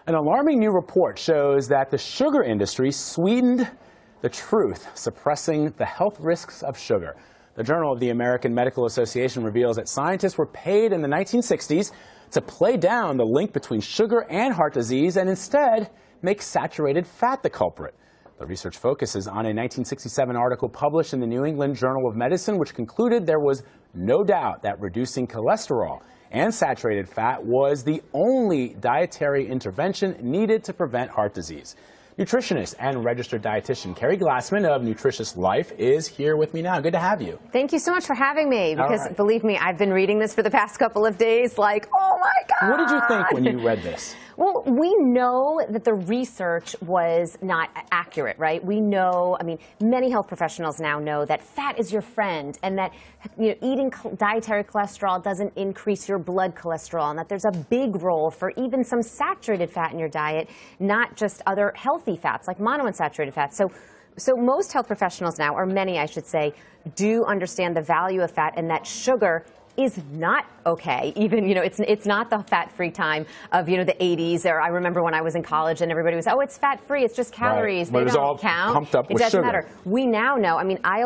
An alarming new report shows that the sugar industry sweetened the truth, suppressing the health risks of sugar. The Journal of the American Medical Association reveals that scientists were paid in the 1960s to play down the link between sugar and heart disease and instead make saturated fat the culprit. The research focuses on a 1967 article published in the New England Journal of Medicine, which concluded there was no doubt that reducing cholesterol and saturated fat was the only dietary intervention needed to prevent heart disease. Nutritionist and registered dietitian Carrie Glassman of Nutritious Life is here with me now. Good to have you. Thank you so much for having me, because believe me, I've been reading this for the past couple of days like, oh my God! What did you think when you read this? Well, we know that the research was not accurate, right? We know, I mean, many health professionals now know that fat is your friend and that eating dietary cholesterol doesn't increase your blood cholesterol, and that there's a big role for even some saturated fat in your diet, not just other healthy fats like monounsaturated fats. So most health professionals now, or many I should say, do understand the value of fat and that sugar is not okay. Even, it's not the fat-free time of, the 80s, or I remember when I was in college and everybody was, oh, it's fat-free, it's just calories, right. They don't all count. Pumped up it with doesn't sugar. matter. We now know, I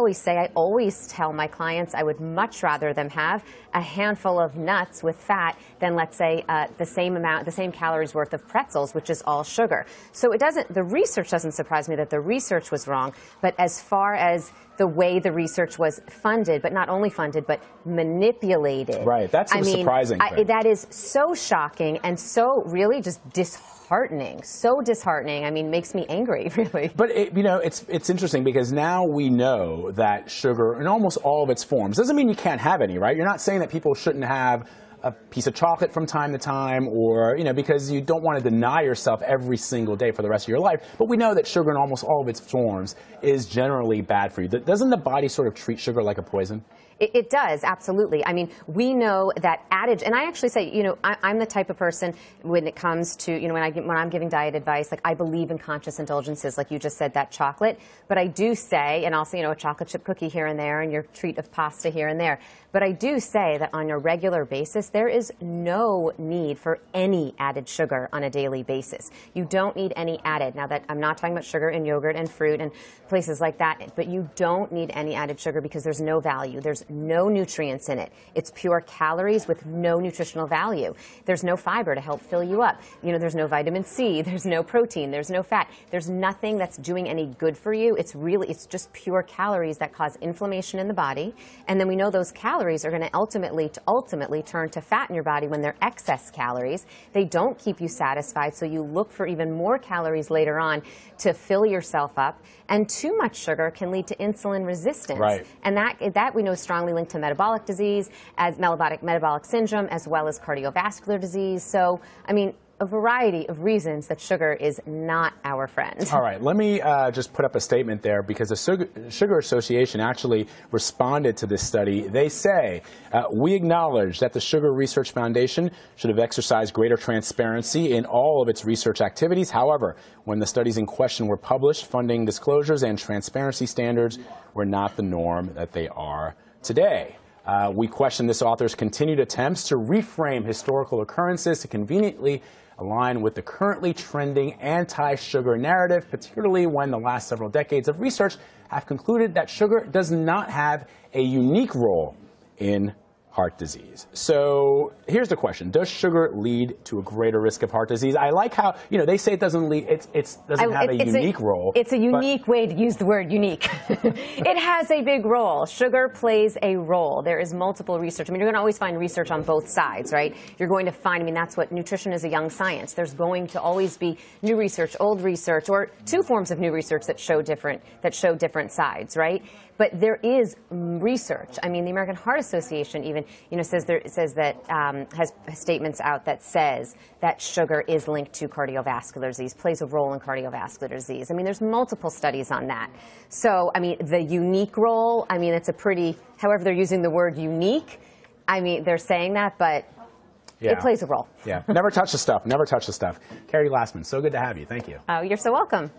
always tell my clients I would much rather them have a handful of nuts with fat than, let's say, the same calories worth of pretzels, which is all sugar. So the research doesn't surprise me that the research was wrong, but as far as the way the research was funded, but not only funded, but manipulated. Right, that's surprising. That is so shocking and so really just disheartening. So disheartening. Makes me angry, really. But it's interesting because now we know that sugar in almost all of its forms doesn't mean you can't have any, right? You're not saying that people shouldn't have a piece of chocolate from time to time, or, because you don't want to deny yourself every single day for the rest of your life. But we know that sugar in almost all of its forms is generally bad for you. Doesn't the body sort of treat sugar like a poison? It does, absolutely. We know that adage, and I actually say, I'm the type of person when it comes to, when I'm giving diet advice, like I believe in conscious indulgences, like you just said, that chocolate. But I do say, and also, a chocolate chip cookie here and there, and your treat of pasta here and there. But I do say that on a regular basis, there is no need for any added sugar on a daily basis. You don't need any added. Now, that I'm not talking about sugar in yogurt and fruit and places like that, but you don't need any added sugar because there's no value. There's no nutrients in it. It's pure calories with no nutritional value. There's no fiber to help fill you up. There's no vitamin C, there's no protein, there's no fat. There's nothing that's doing any good for you. It's just pure calories that cause inflammation in the body. And then we know those calories are going to ultimately turn to fat in your body when they're excess calories. They don't keep you satisfied, so you look for even more calories later on to fill yourself up. And too much sugar can lead to insulin resistance. Right. And that we know is strongly linked to metabolic disease, as metabolic syndrome, as well as cardiovascular disease. So, a variety of reasons that sugar is not our friend. All right, let me just put up a statement there, because the Sugar Association actually responded to this study. They say, we acknowledge that the Sugar Research Foundation should have exercised greater transparency in all of its research activities. However, when the studies in question were published, funding disclosures and transparency standards were not the norm that they are today. We question this author's continued attempts to reframe historical occurrences to conveniently align with the currently trending anti-sugar narrative, particularly when the last several decades of research have concluded that sugar does not have a unique role in heart disease. So here's the question: does sugar lead to a greater risk of heart disease? I like how they say it doesn't lead. It doesn't have a unique role. It's a unique way to use the word unique. It has a big role. Sugar plays a role. There is multiple research. You're going to always find research on both sides, right? You're going to find. That's what nutrition is, a young science. There's going to always be new research, old research, or two forms of new research that show different sides, right? But there is research. The American Heart Association even, says that has statements out that says that sugar is linked to cardiovascular disease, plays a role in cardiovascular disease. There's multiple studies on that. So, the unique role, it's a pretty, however they're using the word unique, they're saying that, but it plays a role. Yeah, never touch the stuff, never touch the stuff. Carrie Glassman, so good to have you. Thank you. Oh, you're so welcome.